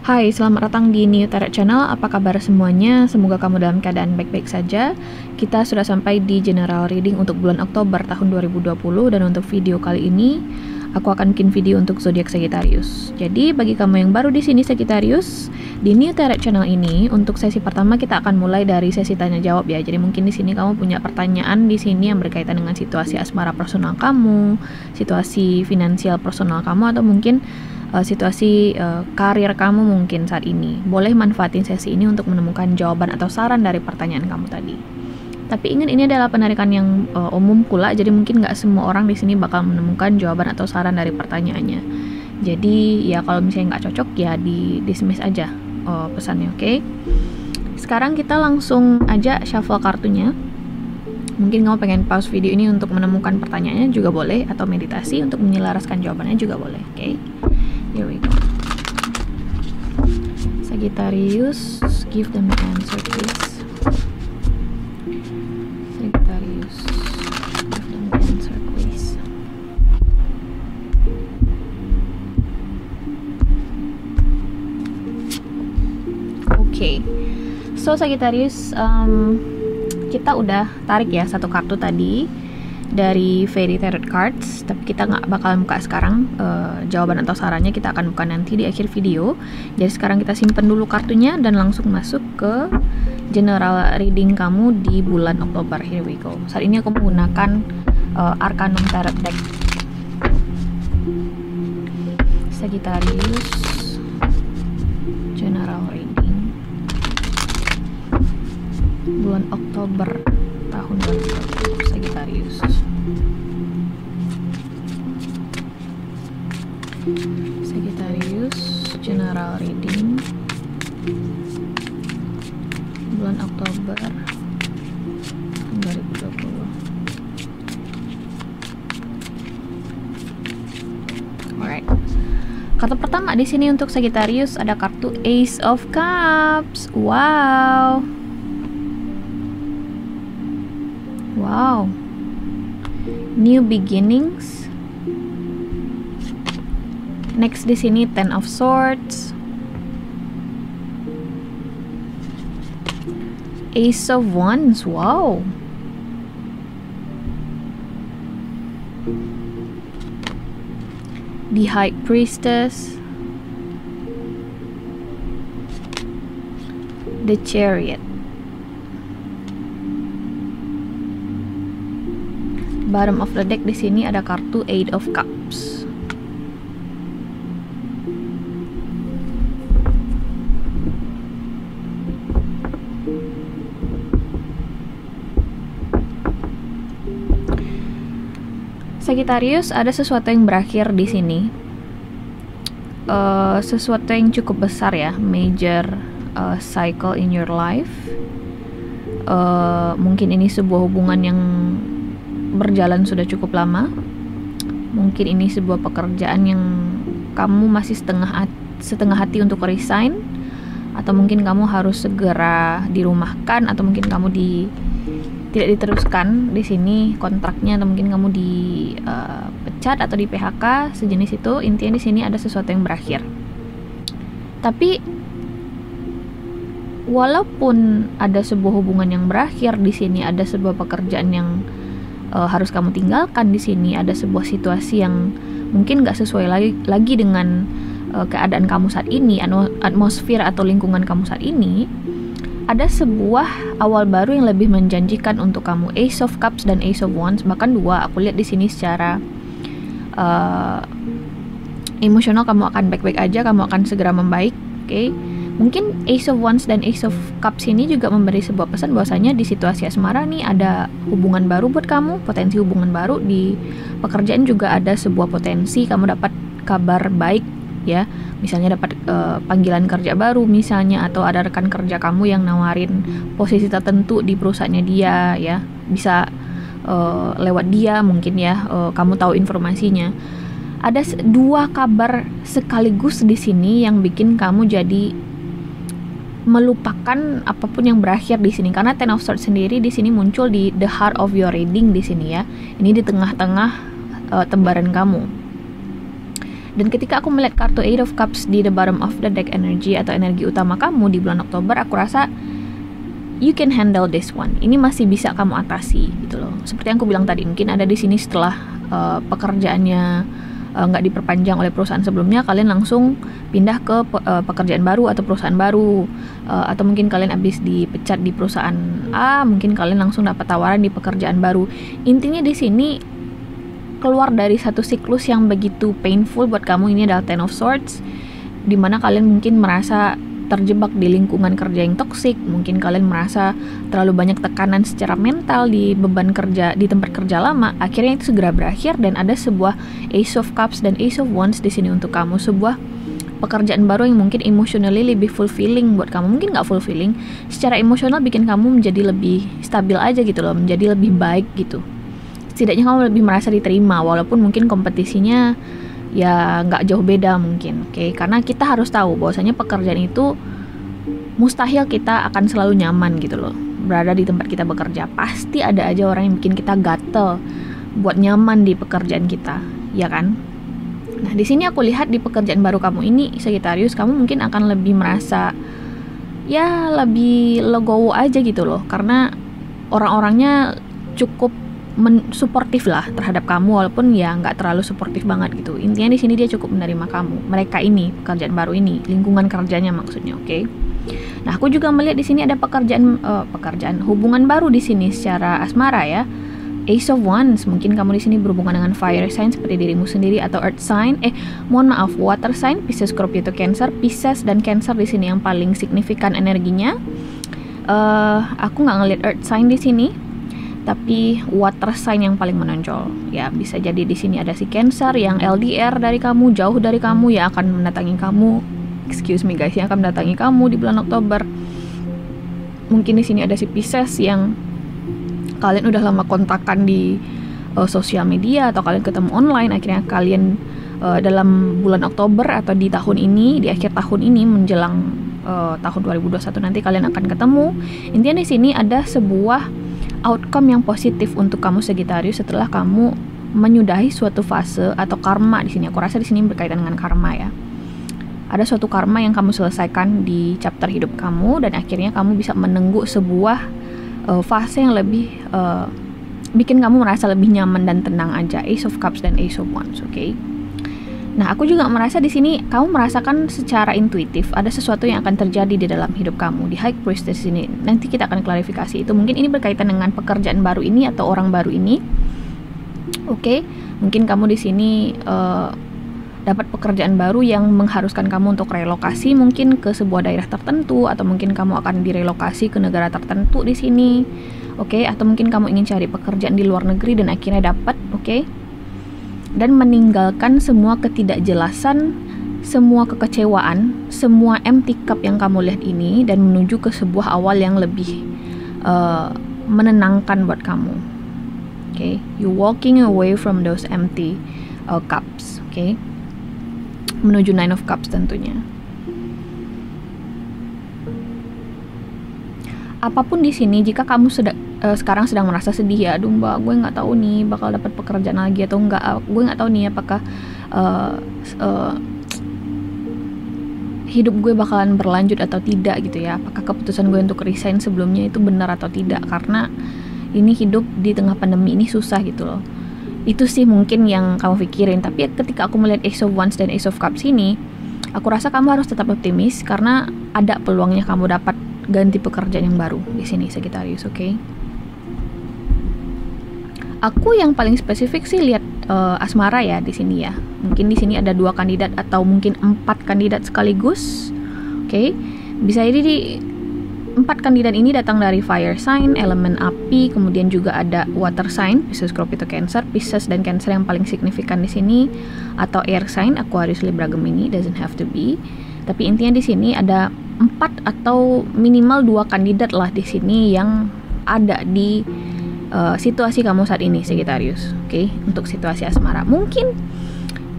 Hai, selamat datang di New Tarot Channel. Apa kabar semuanya? Semoga kamu dalam keadaan baik-baik saja. Kita sudah sampai di general reading untuk bulan Oktober tahun 2020, dan untuk video kali ini aku akan bikin video untuk zodiak Sagittarius. Jadi bagi kamu yang baru di sini Sagittarius, di New Tarot Channel ini untuk sesi pertama kita akan mulai dari sesi tanya jawab ya. Jadi mungkin di sini kamu punya pertanyaan di sini yang berkaitan dengan situasi asmara personal kamu, situasi finansial personal kamu, atau mungkin situasi karir kamu mungkin saat ini. Boleh manfaatin sesi ini untuk menemukan jawaban atau saran dari pertanyaan kamu tadi. Tapi ingat, ini adalah penarikan yang umum pula, jadi mungkin nggak semua orang di sini bakal menemukan jawaban atau saran dari pertanyaannya. Jadi ya kalau misalnya nggak cocok ya di dismiss aja pesannya, oke? Sekarang kita langsung aja shuffle kartunya. Mungkin kamu pengen pause video ini untuk menemukan pertanyaannya juga boleh, atau meditasi untuk menyelaraskan jawabannya juga boleh, oke? Here we go. Sagittarius, give them the answer please. Sagittarius, give them the answer please. Okay. So Sagittarius, kita udah tarik ya satu kartu tadi dari Fairy Tarot Cards, tapi kita nggak bakal buka sekarang. Jawaban atau sarannya kita akan buka nanti di akhir video. Jadi sekarang kita simpen dulu kartunya dan langsung masuk ke general reading kamu di bulan Oktober. Here we go. Saat ini aku menggunakan Arcanum Tarot Deck. Sagittarius general reading bulan Oktober tahun 2020 Sagittarius. Sagittarius general reading bulan Oktober tahun 2020. Alright. Kartu pertama di sini untuk Sagittarius ada kartu Ace of Cups. Wow. Wow. New beginnings. Next di sini Ten of Swords. Ace of Wands. Wow. The High Priestess. The Chariot. Bottom of the deck di sini ada kartu Eight of Cups. Sagittarius, ada sesuatu yang berakhir di sini. Sesuatu yang cukup besar ya, major cycle in your life. Mungkin ini sebuah hubungan yang berjalan sudah cukup lama. Mungkin ini sebuah pekerjaan yang kamu masih setengah hati untuk resign, atau mungkin kamu harus segera dirumahkan, atau mungkin kamu tidak diteruskan di sini kontraknya, atau mungkin kamu dipecat atau di PHK sejenis itu. Intinya di sini ada sesuatu yang berakhir. Tapi walaupun ada sebuah hubungan yang berakhir di sini, ada sebuah pekerjaan yang harus kamu tinggalkan di sini, ada sebuah situasi yang mungkin gak sesuai lagi dengan keadaan kamu saat ini, atmosfer atau lingkungan kamu saat ini, ada sebuah awal baru yang lebih menjanjikan untuk kamu. Ace of Cups dan Ace of Wands, bahkan dua aku lihat di sini secara emosional kamu akan baik-baik aja, kamu akan segera membaik, oke? Mungkin Ace of Wands dan Ace of Cups ini juga memberi sebuah pesan bahwasanya di situasi asmara nih ada hubungan baru buat kamu, potensi hubungan baru. Di pekerjaan juga ada sebuah potensi kamu dapat kabar baik ya, misalnya dapat panggilan kerja baru misalnya, atau ada rekan kerja kamu yang nawarin posisi tertentu di perusahaannya dia ya, bisa lewat dia mungkin ya, kamu tahu informasinya. Ada dua kabar sekaligus di sini yang bikin kamu jadi melupakan apapun yang berakhir di sini, karena Ten of Swords sendiri di sini muncul di the heart of your reading di sini ya. Ini di tengah-tengah tembaran kamu. Dan ketika aku melihat kartu Eight of Cups di the bottom of the deck energy atau energi utama kamu di bulan Oktober, aku rasa you can handle this one. Ini masih bisa kamu atasi gitu loh. Seperti yang aku bilang tadi, mungkin ada di sini setelah pekerjaannya nggak diperpanjang oleh perusahaan sebelumnya, kalian langsung pindah ke pekerjaan baru atau perusahaan baru, atau mungkin kalian habis dipecat di perusahaan A, mungkin kalian langsung dapat tawaran di pekerjaan baru. Intinya di sini keluar dari satu siklus yang begitu painful buat kamu. Ini adalah Ten of Swords, dimana kalian mungkin merasa terjebak di lingkungan kerja yang toksik, mungkin kalian merasa terlalu banyak tekanan secara mental di beban kerja di tempat kerja lama. Akhirnya itu segera berakhir dan ada sebuah Ace of Cups dan Ace of Wands di sini untuk kamu, sebuah pekerjaan baru yang mungkin emotionally lebih fulfilling buat kamu. Mungkin nggak fulfilling, secara emosional bikin kamu menjadi lebih stabil aja gitu loh, menjadi lebih baik gitu. Setidaknya kamu lebih merasa diterima, walaupun mungkin kompetisinya ya nggak jauh beda mungkin, oke? Karena kita harus tahu bahwasanya pekerjaan itu mustahil kita akan selalu nyaman gitu loh. Berada di tempat kita bekerja, pasti ada aja orang yang bikin kita gatel buat nyaman di pekerjaan kita, ya kan? Nah, di sini aku lihat di pekerjaan baru kamu ini, Sagittarius, kamu mungkin akan lebih merasa ya lebih legowo aja gitu loh, karena orang-orangnya cukup suportif lah terhadap kamu, walaupun ya nggak terlalu suportif banget gitu. Intinya di sini dia cukup menerima kamu, mereka ini, pekerjaan baru ini, lingkungan kerjanya maksudnya, oke? Nah, aku juga melihat di sini ada pekerjaan hubungan baru di sini secara asmara ya. Ace of Wands, mungkin kamu di sini berhubungan dengan fire sign seperti dirimu sendiri, atau earth sign, water sign, Pisces, Scorpio, atau Cancer. Pisces dan Cancer di sini yang paling signifikan energinya. Aku nggak ngelihat earth sign di sini, tapi water sign yang paling menonjol. Ya, bisa jadi di sini ada si Cancer yang LDR dari kamu, jauh dari kamu, yang akan mendatangi kamu. Excuse me guys, yang akan mendatangi kamu di bulan Oktober. Mungkin di sini ada si Pisces yang kalian udah lama kontakkan di sosial media atau kalian ketemu online. Akhirnya kalian dalam bulan Oktober atau di tahun ini, di akhir tahun ini menjelang tahun 2021 nanti kalian akan ketemu. Intinya di sini ada sebuah outcome yang positif untuk kamu Sagittarius setelah kamu menyudahi suatu fase atau karma di sini. Aku rasa di sini berkaitan dengan karma ya. Ada suatu karma yang kamu selesaikan di chapter hidup kamu dan akhirnya kamu bisa menenggu sebuah fase yang lebih bikin kamu merasa lebih nyaman dan tenang aja. Ace of Cups dan Ace of Wands, oke? Nah, aku juga merasa di sini kamu merasakan secara intuitif ada sesuatu yang akan terjadi di dalam hidup kamu di High Priestess ini. Nanti kita akan klarifikasi itu. Mungkin ini berkaitan dengan pekerjaan baru ini atau orang baru ini. Oke, mungkin kamu di sini dapat pekerjaan baru yang mengharuskan kamu untuk relokasi mungkin ke sebuah daerah tertentu, atau mungkin kamu akan direlokasi ke negara tertentu di sini. Oke, atau mungkin kamu ingin cari pekerjaan di luar negeri dan akhirnya dapat, oke? Dan meninggalkan semua ketidakjelasan, semua kekecewaan, semua empty cup yang kamu lihat ini dan menuju ke sebuah awal yang lebih menenangkan buat kamu. Oke, you walking away from those empty cups, oke? Menuju Nine of Cups tentunya. Apapun di sini, jika kamu sekarang sedang merasa sedih ya, aduh mbak, gue nggak tahu nih bakal dapat pekerjaan lagi atau enggak, gue nggak tahu nih apakah hidup gue bakalan berlanjut atau tidak gitu ya, apakah keputusan gue untuk resign sebelumnya itu benar atau tidak, karena ini hidup di tengah pandemi ini susah gitu loh. Itu sih mungkin yang kamu pikirin. Tapi ketika aku melihat Ace of Wands dan Ace of Cups ini, aku rasa kamu harus tetap optimis karena ada peluangnya kamu dapat ganti pekerjaan yang baru di sini Sagittarius, oke? Aku yang paling spesifik sih lihat asmara ya di sini ya. Mungkin di sini ada 2 kandidat atau mungkin 4 kandidat sekaligus, oke? Bisa jadi di 4 kandidat ini datang dari fire sign, elemen api, kemudian juga ada water sign, Pisces, Scorpio, atau Cancer. Pisces dan Cancer yang paling signifikan di sini, atau air sign, Aquarius, Libra, Gemini, doesn't have to be. Tapi intinya di sini ada 4 atau minimal 2 kandidat lah di sini yang ada di situasi kamu saat ini Sagittarius, oke? Untuk situasi asmara, mungkin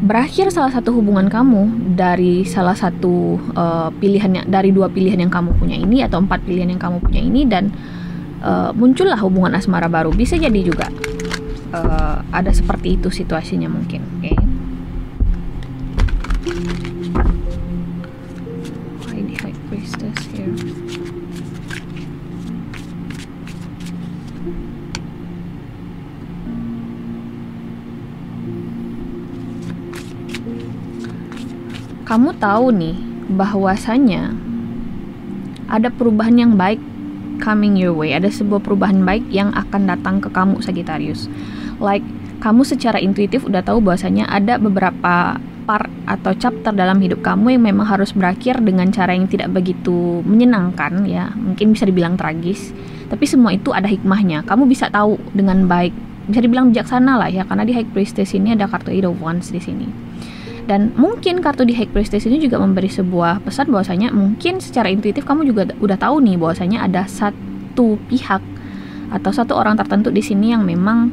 berakhir salah satu hubungan kamu dari salah satu pilihan dari 2 pilihan yang kamu punya ini atau 4 pilihan yang kamu punya ini, dan muncullah hubungan asmara baru. Bisa jadi juga ada seperti itu situasinya mungkin, oke? Priestess here. Kamu tahu nih bahwasanya ada perubahan yang baik coming your way. Ada sebuah perubahan baik yang akan datang ke kamu, Sagittarius. Like, kamu secara intuitif udah tahu bahwasanya ada beberapa part atau chapter dalam hidup kamu yang memang harus berakhir dengan cara yang tidak begitu menyenangkan ya. Mungkin bisa dibilang tragis. Tapi semua itu ada hikmahnya. Kamu bisa tahu dengan baik. Bisa dibilang bijaksana lah ya, karena di High Priestess ini ada kartu Eight of Wands di sini. Dan mungkin kartu di High Priestess ini juga memberi sebuah pesan bahwasanya mungkin secara intuitif kamu juga udah tahu nih bahwasanya ada satu pihak atau satu orang tertentu di sini yang memang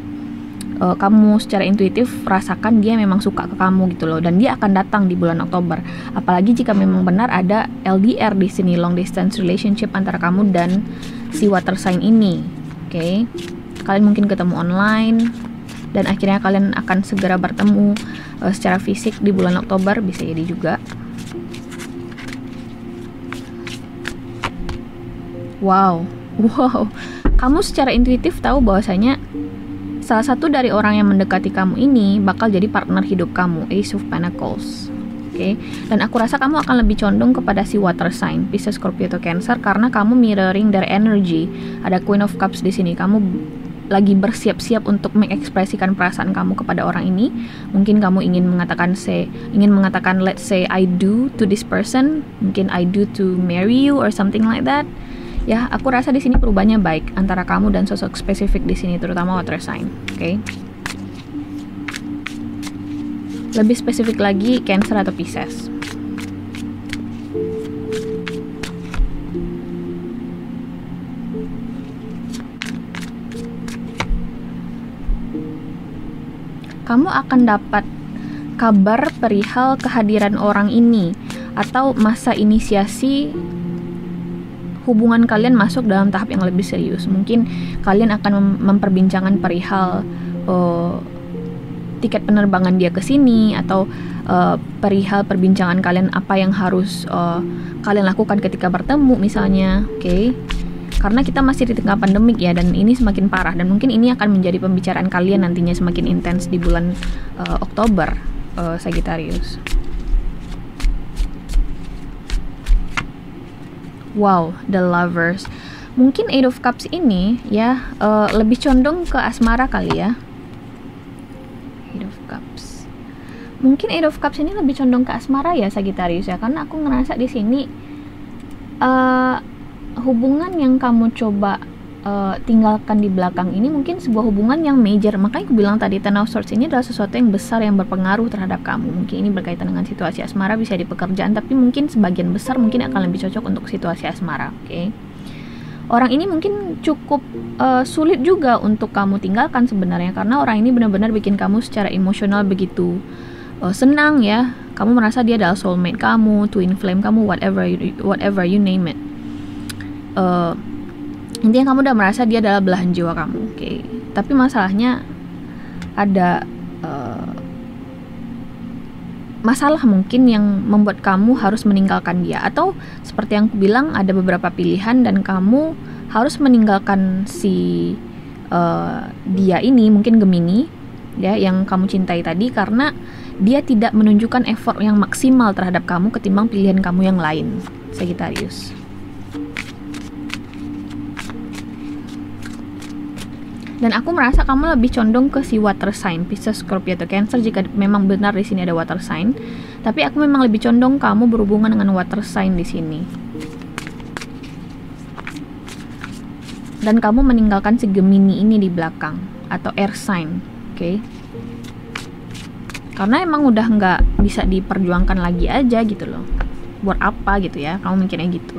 kamu secara intuitif rasakan dia memang suka ke kamu gitu loh, dan dia akan datang di bulan Oktober. Apalagi jika memang benar ada LDR di sini, long distance relationship antara kamu dan si water sign ini. Oke. Kalian mungkin ketemu online dan akhirnya kalian akan segera bertemu secara fisik di bulan Oktober, bisa jadi juga. Wow, kamu secara intuitif tahu bahwasanya salah satu dari orang yang mendekati kamu ini bakal jadi partner hidup kamu, Ace of Pentacles. Oke. Dan aku rasa kamu akan lebih condong kepada si water sign, Pisces, Scorpio, atau Cancer, karena kamu mirroring their energy. Ada Queen of Cups di sini. Kamu lagi bersiap-siap untuk mengekspresikan perasaan kamu kepada orang ini. Mungkin kamu ingin mengatakan let's say I do to this person, mungkin I do to marry you or something like that. Ya, aku rasa di sini perubahannya baik antara kamu dan sosok spesifik di sini, terutama water sign. Oke. Lebih spesifik lagi Cancer atau Pisces. Kamu akan dapat kabar perihal kehadiran orang ini atau masa inisiasi hubungan kalian masuk dalam tahap yang lebih serius. Mungkin kalian akan memperbincangkan perihal tiket penerbangan dia ke sini, atau perihal perbincangan kalian apa yang harus kalian lakukan ketika bertemu misalnya. Oke. Karena kita masih di tengah pandemik ya, dan ini semakin parah, dan mungkin ini akan menjadi pembicaraan kalian nantinya semakin intens di bulan Oktober, Sagittarius. Wow, the lovers. Mungkin Eight of Cups ini ya lebih condong ke asmara kali ya. Eight of Cups. Mungkin Eight of Cups ini lebih condong ke asmara ya, Sagittarius ya, karena aku ngerasa di sini hubungan yang kamu coba tinggalkan di belakang ini mungkin sebuah hubungan yang major. Makanya aku bilang tadi Ten of Swords ini adalah sesuatu yang besar yang berpengaruh terhadap kamu. Mungkin ini berkaitan dengan situasi asmara, bisa di pekerjaan, tapi mungkin sebagian besar mungkin akan lebih cocok untuk situasi asmara. Oke. Orang ini mungkin cukup sulit juga untuk kamu tinggalkan sebenarnya, karena orang ini benar-benar bikin kamu secara emosional begitu senang ya. Kamu merasa dia adalah soulmate kamu, twin flame kamu, whatever you name it. Intinya kamu udah merasa dia adalah belahan jiwa kamu, oke. Tapi masalahnya ada masalah mungkin yang membuat kamu harus meninggalkan dia, atau seperti yang aku bilang ada beberapa pilihan dan kamu harus meninggalkan si dia ini, mungkin Gemini ya, yang kamu cintai tadi, karena dia tidak menunjukkan effort yang maksimal terhadap kamu ketimbang pilihan kamu yang lain, Sagittarius. Dan aku merasa kamu lebih condong ke si water sign, Pisces, Scorpio, atau Cancer jika memang benar di sini ada water sign. Tapi aku memang lebih condong kamu berhubungan dengan water sign di sini. Dan kamu meninggalkan si Gemini ini di belakang, atau air sign, oke? Karena emang udah nggak bisa diperjuangkan lagi aja gitu loh. Buat apa gitu ya, kamu mikirnya gitu.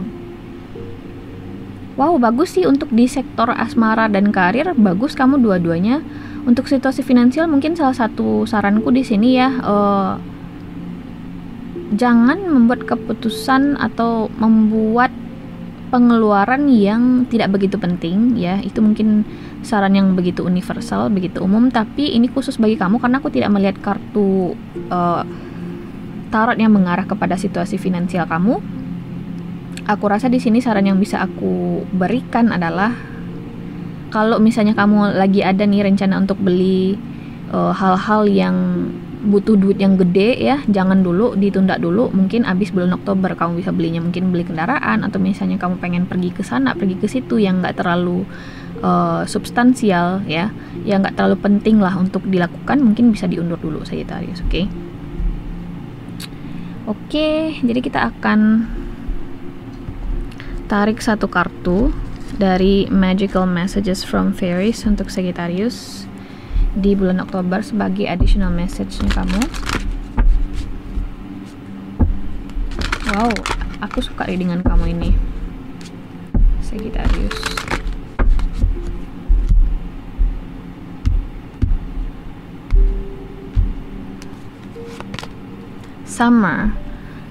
Wow, bagus sih untuk di sektor asmara dan karir, bagus kamu dua-duanya. Untuk situasi finansial mungkin salah satu saranku di sini ya, jangan membuat keputusan atau membuat pengeluaran yang tidak begitu penting ya. Itu mungkin saran yang begitu universal, begitu umum, tapi ini khusus bagi kamu karena aku tidak melihat kartu tarot yang mengarah kepada situasi finansial kamu. aku rasa di sini saran yang bisa aku berikan adalah kalau misalnya kamu lagi ada nih rencana untuk beli hal-hal yang butuh duit yang gede ya, jangan dulu, ditunda dulu. Mungkin abis bulan Oktober kamu bisa belinya, mungkin beli kendaraan, atau misalnya kamu pengen pergi ke sana, pergi ke situ yang nggak terlalu substansial ya, yang nggak terlalu penting lah untuk dilakukan, mungkin bisa diundur dulu Sagittarius. Oke, jadi kita akan tarik satu kartu dari Magical Messages from Fairies untuk Sagittarius di bulan Oktober sebagai additional message-nya kamu. Wow, aku suka readingan kamu ini, Sagittarius. Summer.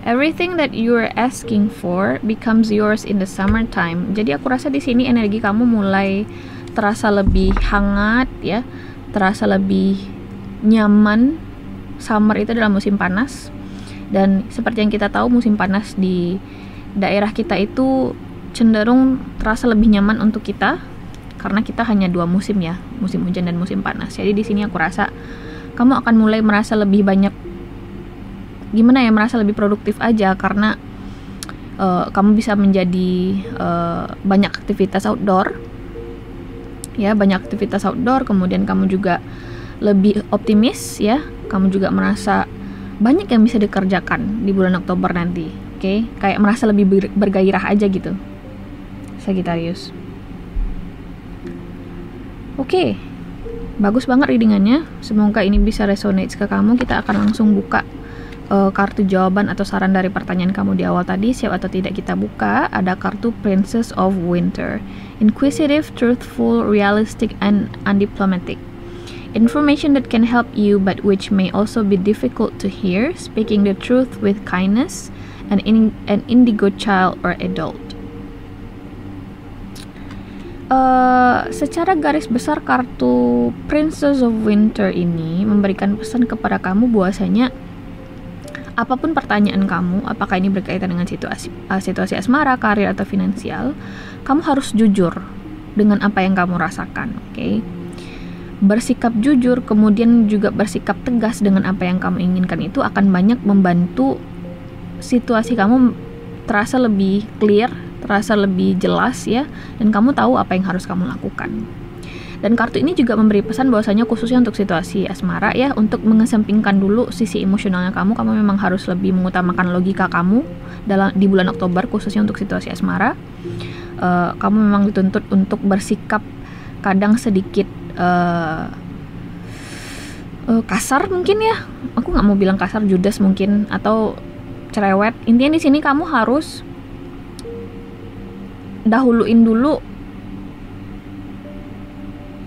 Everything that you are asking for becomes yours in the summertime. Jadi aku rasa di sini energi kamu mulai terasa lebih hangat ya, terasa lebih nyaman. Summer itu adalah musim panas, dan seperti yang kita tahu musim panas di daerah kita itu cenderung terasa lebih nyaman untuk kita karena kita hanya 2 musim ya, musim hujan dan musim panas. Jadi di sini aku rasa kamu akan mulai merasa lebih banyak, gimana ya, merasa lebih produktif aja karena kamu bisa menjadi banyak aktivitas outdoor ya, banyak aktivitas outdoor. Kemudian kamu juga lebih optimis ya, kamu juga merasa banyak yang bisa dikerjakan di bulan Oktober nanti. Kayak merasa lebih bergairah aja gitu Sagittarius. Bagus banget readingannya, semoga ini bisa resonate ke kamu. Kita akan langsung buka kartu jawaban atau saran dari pertanyaan kamu di awal tadi. Siap atau tidak kita buka. Ada kartu Princess of Winter. Inquisitive, truthful, realistic, and undiplomatic. Information that can help you but which may also be difficult to hear. Speaking the truth with kindness. An indigo child or adult. Secara garis besar kartu Princess of Winter ini memberikan pesan kepada kamu bahwasanya apapun pertanyaan kamu, apakah ini berkaitan dengan situasi asmara, karir, atau finansial, kamu harus jujur dengan apa yang kamu rasakan. Bersikap jujur, kemudian juga bersikap tegas dengan apa yang kamu inginkan, itu akan banyak membantu situasi kamu terasa lebih clear, terasa lebih jelas ya, dan kamu tahu apa yang harus kamu lakukan. Dan kartu ini juga memberi pesan bahwasanya khususnya untuk situasi asmara ya, untuk mengesampingkan dulu sisi emosionalnya kamu memang harus lebih mengutamakan logika kamu di bulan Oktober, khususnya untuk situasi asmara. Kamu memang dituntut untuk bersikap kadang sedikit kasar mungkin ya, aku nggak mau bilang kasar, judes mungkin, atau cerewet. Intinya di sini kamu harus dahuluin dulu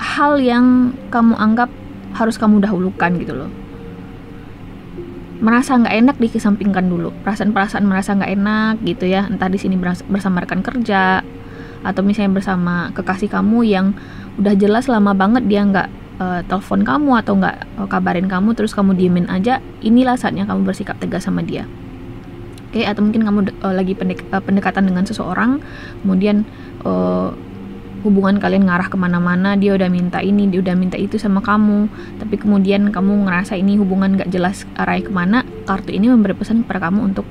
hal yang kamu anggap harus kamu dahulukan gitu loh. Merasa nggak enak dikesampingkan dulu, perasaan-perasaan merasa nggak enak gitu ya, entah di sini bersama rekan kerja atau misalnya bersama kekasih kamu yang udah jelas lama banget dia nggak telepon kamu atau nggak kabarin kamu, terus kamu diemin aja. Inilah saatnya kamu bersikap tegas sama dia. Atau mungkin kamu lagi pendekatan dengan seseorang, kemudian hubungan kalian ngarah kemana-mana, dia udah minta ini, dia udah minta itu sama kamu, tapi kemudian kamu ngerasa ini hubungan gak jelas arahnya kemana. Kartu ini memberi pesan kepada kamu untuk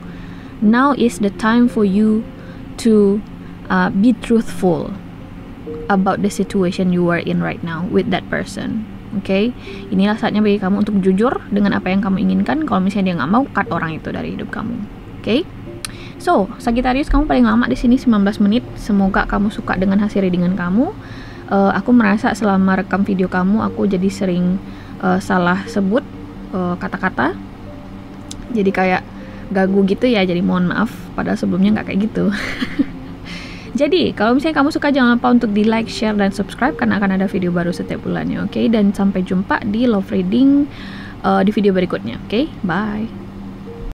now is the time for you to be truthful about the situation you are in right now with that person. Inilah saatnya bagi kamu untuk jujur dengan apa yang kamu inginkan. Kalau misalnya dia nggak mau, cut orang itu dari hidup kamu. So, Sagittarius, kamu paling lama di sini 19 menit. Semoga kamu suka dengan hasil readingan kamu. Aku merasa selama rekam video kamu, aku jadi sering salah sebut kata-kata. Jadi kayak gagu gitu ya, jadi mohon maaf. Padahal sebelumnya nggak kayak gitu. Jadi, kalau misalnya kamu suka, jangan lupa untuk di like, share, dan subscribe karena akan ada video baru setiap bulannya. Dan sampai jumpa di love reading di video berikutnya. Bye.